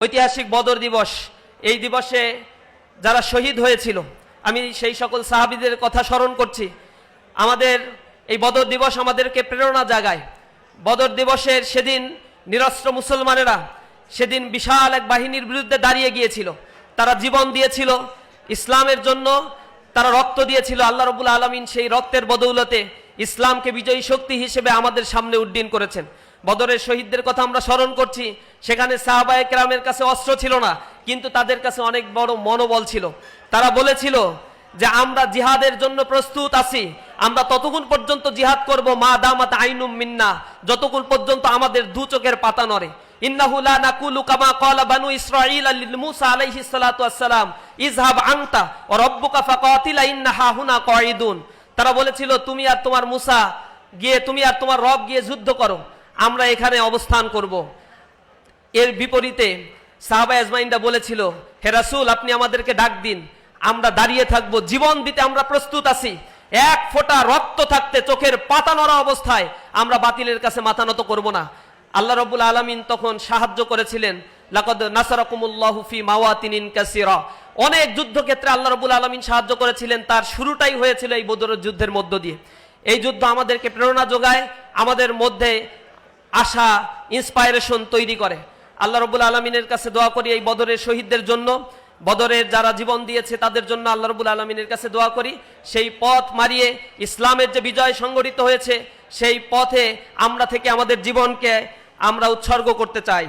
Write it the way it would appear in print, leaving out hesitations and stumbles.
ঐতিহাসিক বদর দিবস। এই দিবসে যারা শহীদ হয়েছিল, আমি সেই সকল সাহাবীদের কথা স্মরণ করছি। আমাদের এই বদর দিবস আমাদেরকে প্রেরণা জাগায়। বদর দিবসের সেদিন নিরস্ত্র মুসলমানেরা সেদিন বিশাল এক বাহিনীর বিরুদ্ধে দাঁড়িয়ে গিয়েছিল। তারা জীবন দিয়েছিল ইসলামের জন্য, তারা রক্ত দিয়েছিল। আল্লাহ রাব্বুল আলামিন সেই রক্তের বদৌলতে ইসলামকে বিজয়ী শক্তি হিসেবে আমাদের সামনে উড্ডীন করেছেন। বদরের শহীদদের কথা আমরা স্মরণ করছি। সেখানে সাহাবায়ে কেরামের কাছে অস্ত্র ছিল না, কিন্তু তাদের কাছে অনেক বড় মনোবল ছিল। তারা বলেছিল যে আমরা জিহাদের জন্য প্রস্তুত আছি, আমরা ততক্ষণ পর্যন্ত জিহাদ করব মা দামাত আইনুম মিন্না, যতক্ষণ পর্যন্ত আমাদের দু চোখের পাতা নড়ে। ইন্নাহু লা নাকুলু কামা ক্বালা বানু ইসরাঈল লিল মূসা আলাইহিস সালাতু ওয়াস সালাম ইযহাব আনতা ওয়া রাব্বুকা ফাকাতিলা ইন্না হাহুনা কাঈদুন। তারা বলেছিল তুমি আর তোমার মূসা গিয়ে, তুমি আর তোমার রব গিয়ে যুদ্ধ করো, আমরা এখানে অবস্থান করব। এর বিপরীতে সাহাবা আজমাইনরা বলেছিল, হে রাসূল আপনি আমাদেরকে ডাক দিন, আমরা দাঁড়িয়ে থাকব, জীবন দিতে আমরা প্রস্তুত আছি। এক ফোঁটা রক্ত থাকতে চোখের পাতা নড়া অবস্থায় আমরা বাতিলের কাছে মাথা নত করব না। আল্লাহ রাব্বুল আলামিন তখন সাহায্য করেছিলেন। লাকাদ নাসারাকুমুল্লাহু ফি মাওয়াতিনিন কাসীরা, অনেক যুদ্ধক্ষেত্রে আল্লাহ রাব্বুল আলামিন সাহায্য করেছিলেন। তার শুরুটাই হয়েছিল এই বদরের যুদ্ধের মধ্য দিয়ে। এই যুদ্ধ আমাদেরকে প্রেরণা যোগায়, আমাদের মধ্যে আশা, ইন্সপায়ারেশন তৈরি করে। আল্লাহ রাব্বুল আলামিনের কাছে দোয়া করি এই বদরের শহীদদের জন্য, বদরের যারা জীবন দিয়েছে তাদের জন্য আল্লাহ রাব্বুল আলামিনের কাছে দোয়া করি। সেই পথ মারিয়ে ইসলামের যে বিজয় সংগঠিত হয়েছে, সেই পথে আমরা থেকে আমাদের জীবনকে আমরা উৎসর্গ করতে চাই।